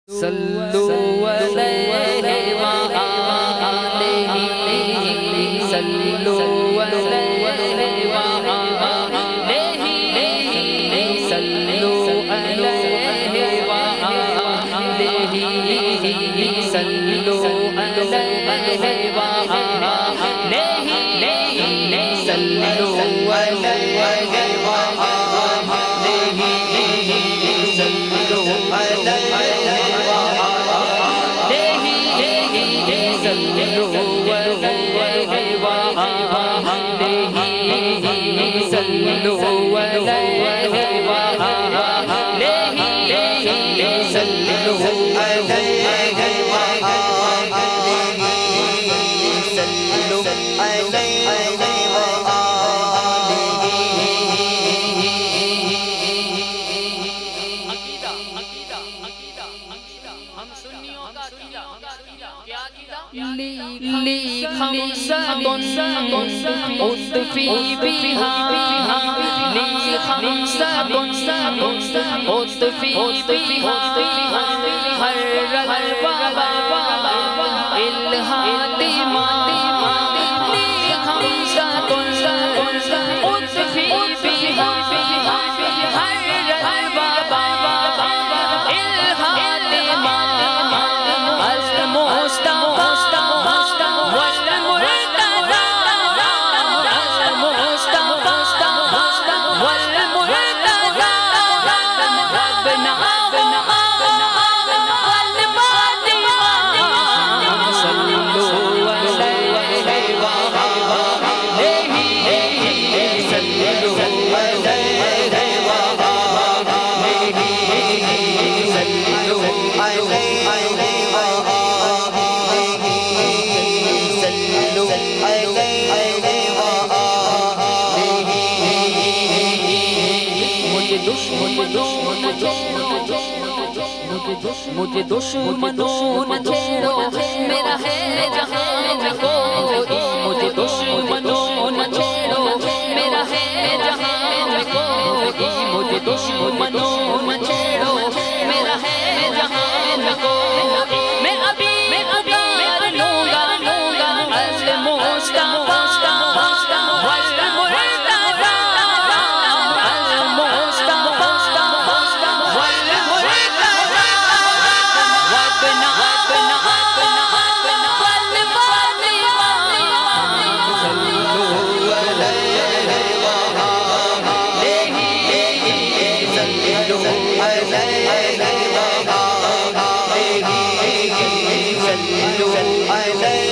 صلوا علیہ وآلہ صلوا علیہ وآلہ صلوا علیہ وآلہ صلوا علیہ وآلہ صلوا مجھے دشمنوں نہ چھیڑو میرا ہے جہاں میں کوئی مجھے دشمنوں نہ چھیڑو میرا ہے جہاں میں کوئی مجھے دشمنوں نہ چھیڑو میرا ہے جہاں میں کوئی میں ابھی اگار لوں گا عزم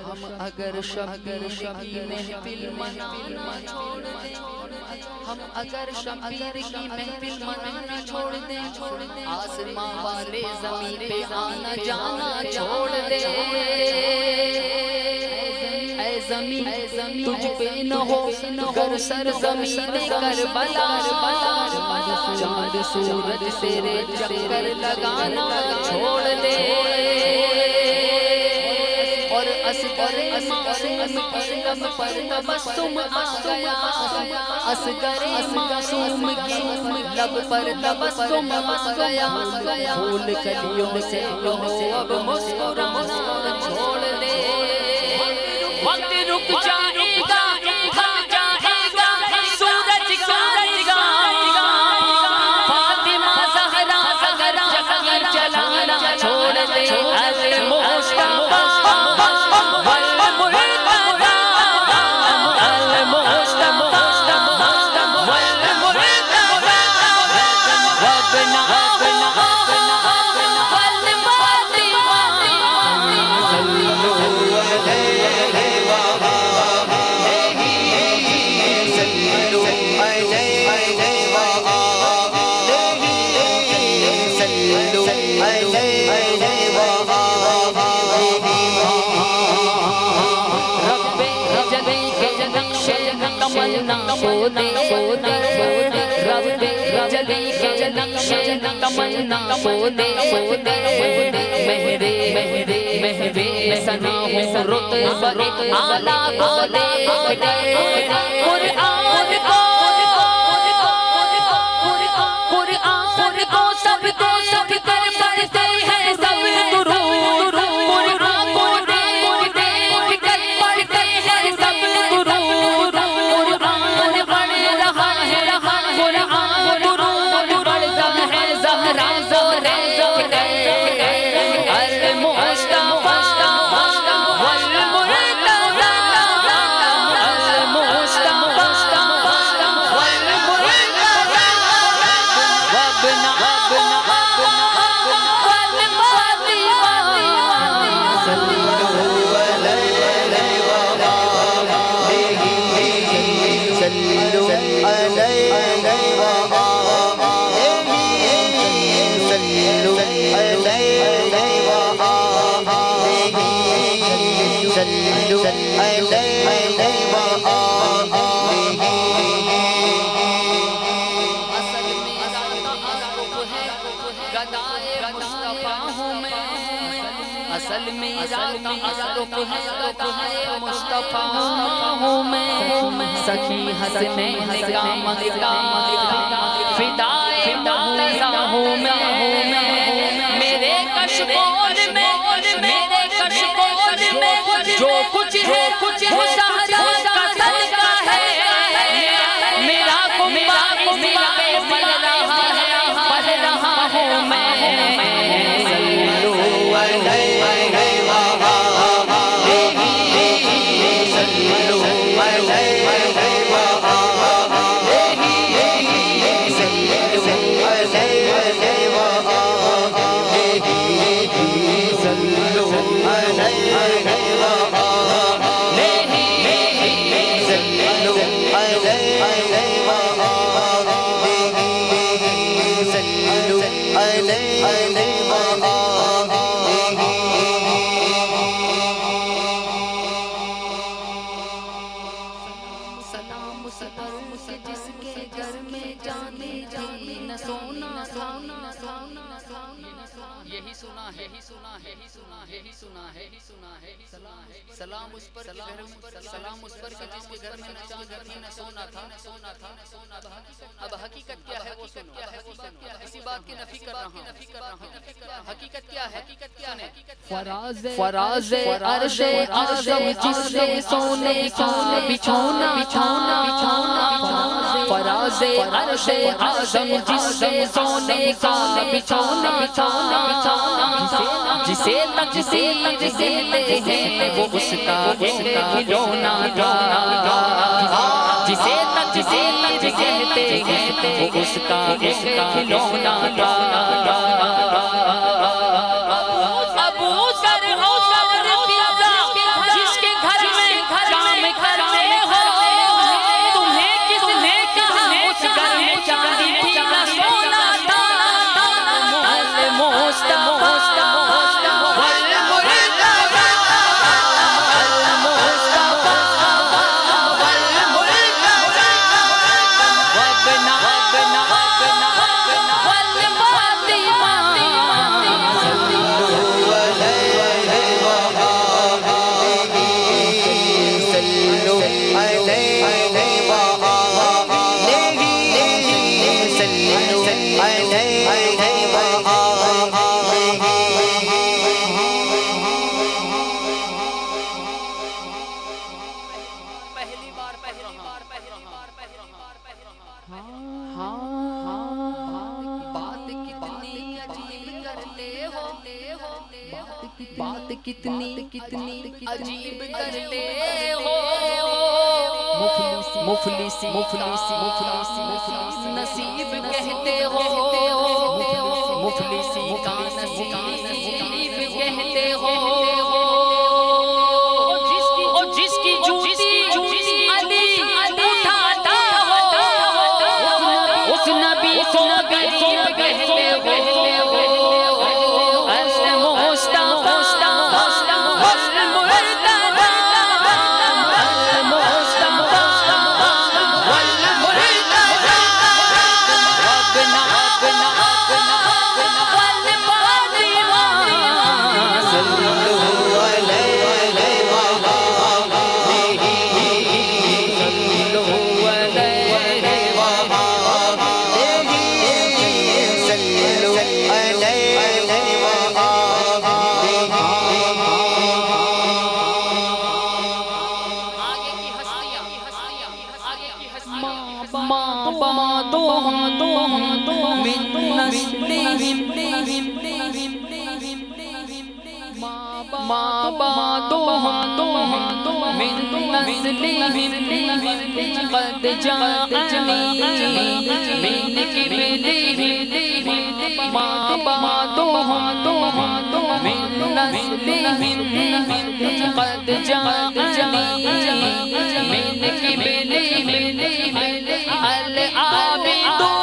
مصطفیٰ اگر شبیر کی محفل منانا چھوڑ دیں ہم اگر شبیر کی محفل منانا چھوڑ دیں آسماں والے زمین پہ آنا جانا چھوڑ دیں اے زمین تجھ پہ نہ ہو گر سرزمین کربلا چاند سورج تیرے چکر لگانا چھوڑ دے اور اصغر معصوم کی لب پر تبسم آ گیا اصغر معصوم کی لب پر تبسم آ گیا پھول کلیوں سے کہو اب مسکرانا چھوڑ دے وقت رک جائے گا تھک جائے گا سورج کا فاطمہ زہرا چلانا چھوڑ دے عزم مصطفیٰ کو دے رب دے جلی کے نقشے تمنا کو دے مہدے سنا ہوں رتبہ اعلیٰ کو دے قرآن کو سب کر پڑھتے ہیں سب درود قرآن کو دیکھ کر پڑھتے ہیں سب درود قرآن پڑھ رہا ہے قرآن درود پڑھتا ہے زہرا زورے اصل میرا تعلق ہے گدائے مصطفیٰ ہوں میں سخی حسنین کا مغلا فدائے مرتضیٰ ہوں میں میرے کشکول میں جو کچھ ہے وہ سہرا کا صدقہ ہے میرا کنبہ پہ پڑھ رہا ہوں میں سلام اس پر کہ جس کے گھر میں نہ چاند نہ سونا تھا اب حقیقت کیا ہے وہ سنو اسی بات کی نفی کر رہا ہوں حقیقت کیا ہے فراز عرش اعظم جس سے سونے کا بچھونا فراز عرش اعظم جس سے سونے کا بچھونا جسے تقدیر کہتے ہیں وہ اس کا کھلونا جسے تقدیر کہتے ہیں وہ اس کا کھلونا بات کتنی عجیب کرتے ہو مفلسی نصیب کہتے ہو مفلسی کا نصیب کہتے ہو جس کی جوتی علی اٹھاتا ہو اس نبی کو غریب کہتے ہو ما بعدهم من نسلهم قد جاءني من قبلهم ما بعدهم من نسلهم قد جاءني من قبلهم العابدون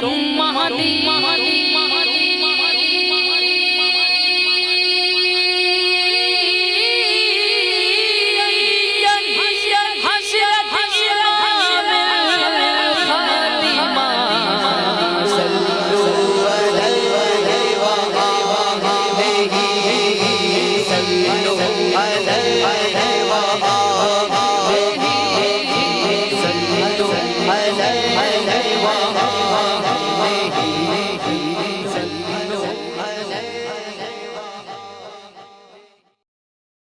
ثم مهدي